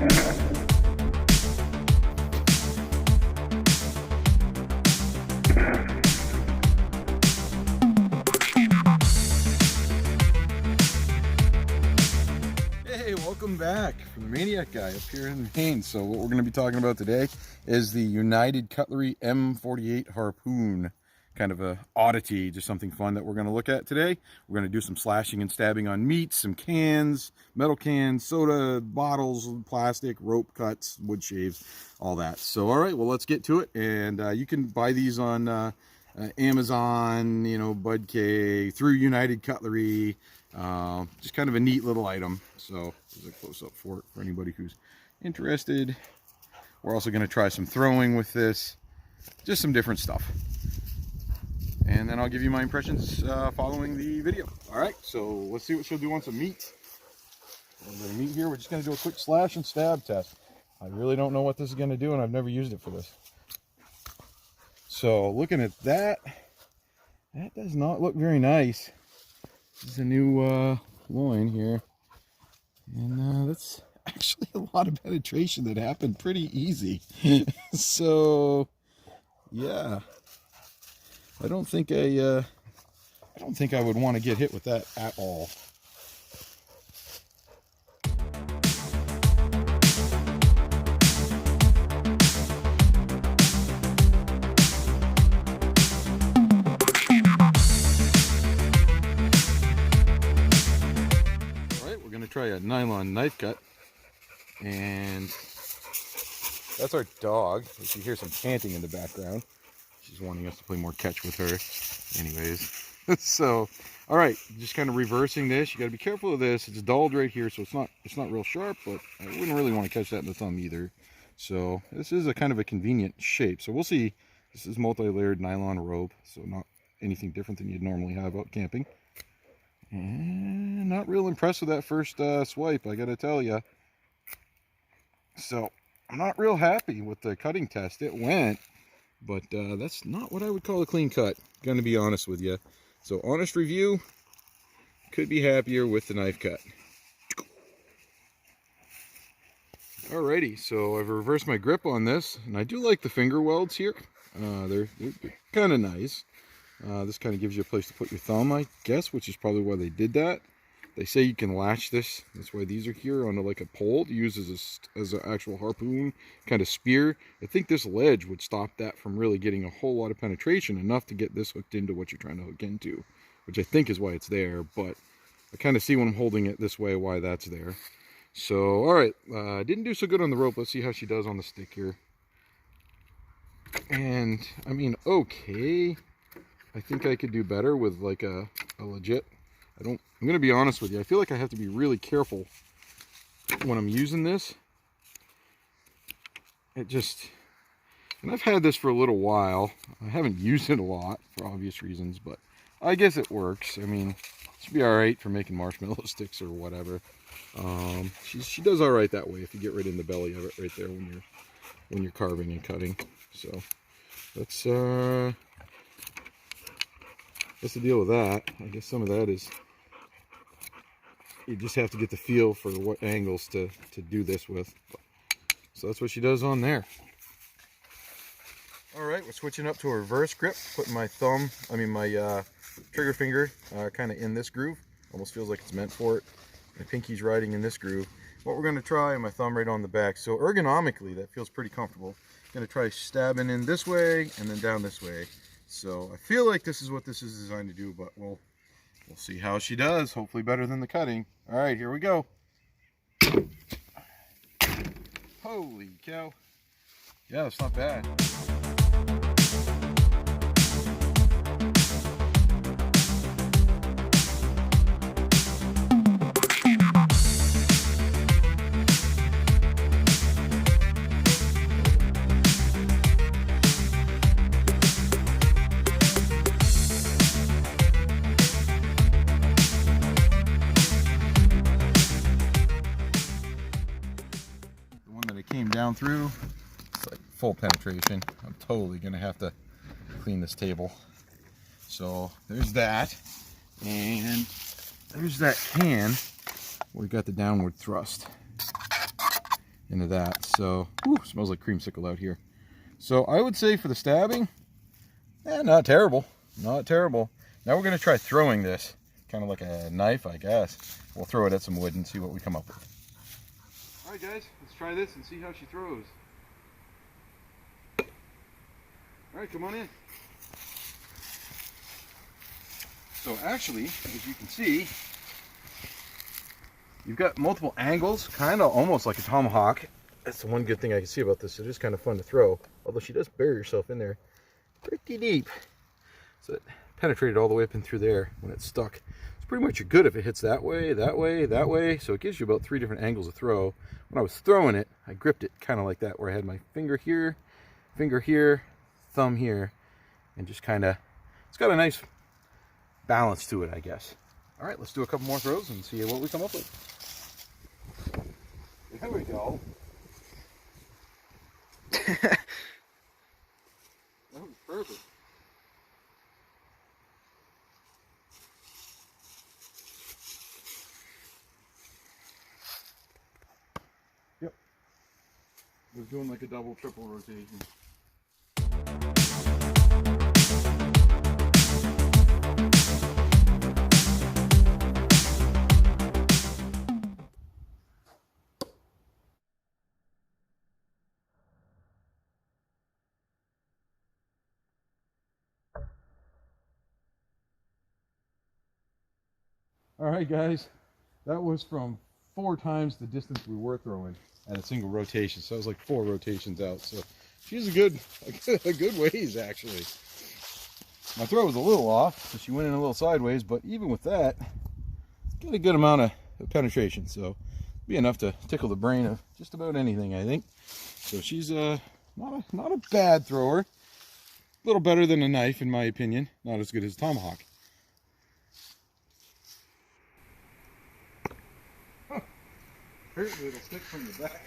Hey, welcome back from the Maniac Guy up here in Maine. So what we're going to be talking about today is the United Cutlery M48 Harpoon. Kind of a oddity, just something fun that we're going to look at today. We're going to do some slashing and stabbing on meat, some cans, metal cans, soda bottles, plastic, rope cuts, wood shaves, all that. So all right, well, let's get to it. And you can buy these on Amazon, you know, Bud K, through United Cutlery. Just kind of a neat little item. So there's a close-up for it for anybody who's interested. We're also going to try some throwing with this, just some different stuff. And then I'll give you my impressions following the video. All right, so let's see what she'll do on some meat. A little bit of meat here. We're just going to do a quick slash and stab test. I really don't know what this is going to do, and I've never used it for this. So looking at that, that does not look very nice. This is a new loin here. And that's actually a lot of penetration that happened pretty easy. So, yeah. I don't think I would want to get hit with that at all. All right, we're going to try a nylon knife cut, and that's our dog. If you hear some panting in the background. She's wanting us to play more catch with her. Anyways, so all right, just kind of reversing this. You got to be careful of this. It's dulled right here, so it's not real sharp, but I wouldn't really want to catch that in the thumb either. So this is a kind of a convenient shape. So we'll see. This is multi-layered nylon rope, so not anything different than you'd normally have out camping. And not real impressed with that first swipe, I got to tell you. So I'm not real happy with the cutting test. It went. But that's not what I would call a clean cut, gonna be honest with you. So honest review, could be happier with the knife cut. Alrighty, so I've reversed my grip on this, and I do like the finger welds here. They're kind of nice. This kind of gives you a place to put your thumb, I guess, which is probably why they did that. They say you can latch this, that's why these are here, onto like a pole to use as an actual harpoon kind of spear. I think this ledge would stop that from really getting a whole lot of penetration, enough to get this hooked into what you're trying to hook into, which I think is why it's there, but I kind of see when I'm holding it this way why that's there. So, all right, didn't do so good on the rope. Let's see how she does on the stick here. And, I mean, okay. I think I could do better with like a legit... I'm going to be honest with you. I feel like I have to be really careful when I'm using this. It just... And I've had this for a little while. I haven't used it a lot for obvious reasons, but I guess it works. I mean, it should be alright for making marshmallow sticks or whatever. She does alright that way if you get right in the belly of it right there when you're carving and cutting. So, that's the deal with that. I guess some of that is... You just have to get the feel for what angles to do this with. So that's what she does on there. All right, we're switching up to a reverse grip. Putting my my trigger finger kind of in this groove. Almost feels like it's meant for it. My pinky's riding in this groove. What we're going to try, and my thumb right on the back. So ergonomically, that feels pretty comfortable. I'm going to try stabbing in this way and then down this way. So I feel like this is what this is designed to do, but we'll see how she does. Hopefully better than the cutting. All right, here we go. Holy cow. Yeah, it's not bad. Came down through, it's like full penetration. I'm totally gonna have to clean this table. So there's that, and there's that can where we got the downward thrust. into that. So, whew, smells like creamsicle out here. So I would say for the stabbing, not terrible, not terrible. Now we're going to try throwing this, kind of like a knife, I guess. We'll throw it at some wood and see what we come up with. All right, guys, let's try this and see how she throws. All right, come on in. So actually, as you can see, you've got multiple angles, kind of almost like a tomahawk. That's the one good thing I can see about this. It is kind of fun to throw, although she does bury herself in there pretty deep. So it penetrated all the way up and through there when it's stuck. It's pretty much good if it hits that way, that way, that way. So it gives you about 3 different angles to throw. When I was throwing it, I gripped it kind of like that, where I had my finger here, thumb here, and just kind of, it's got a nice balance to it, I guess. All right, let's do a couple more throws and see what we come up with. There we go. That was perfect. Yep. We're doing like a double, triple rotation. All right, guys, that was from 4 times the distance we were throwing at a single rotation. So it was like 4 rotations out. So she's a good ways, actually. My throw was a little off, so she went in a little sideways, but even with that, got a good amount of penetration. So be enough to tickle the brain of just about anything, I think. So she's not a bad thrower. A little better than a knife, in my opinion. Not as good as a tomahawk. Apparently it'll stick from the back.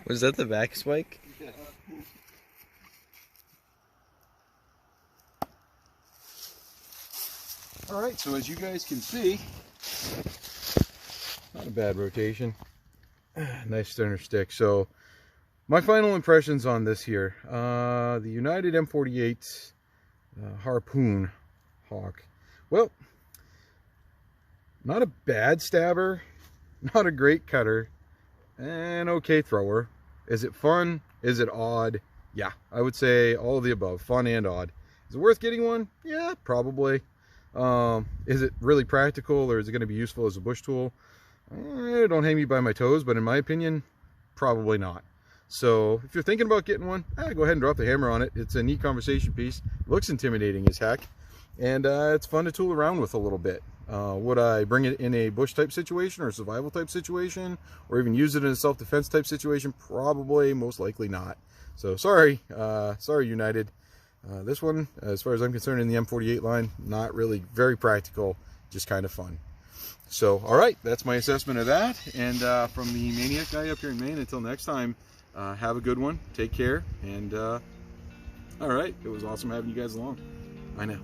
Was that the back spike? Yeah. Alright, so as you guys can see, not a bad rotation. Nice center stick. So my final impressions on this here, the United M48 Harpoon Hawk. Well, not a bad stabber. Not a great cutter, an okay thrower. Is it fun? Is it odd? Yeah, I would say all of the above, fun and odd. Is it worth getting one? Yeah, probably. Is it really practical, or is it going to be useful as a bush tool? Don't hang me by my toes, but in my opinion, probably not. So if you're thinking about getting one, go ahead and drop the hammer on it. It's a neat conversation piece. It looks intimidating as heck, and it's fun to tool around with a little bit. Would I bring it in a bush type situation or a survival type situation, or even use it in a self-defense type situation? Probably, most likely not. So sorry, sorry United. This one, as far as I'm concerned, in the M48 line, not really very practical, just kind of fun. So, all right, that's my assessment of that. And from the Maniac guy up here in Maine, until next time, have a good one, take care, and all right, it was awesome having you guys along. Bye now.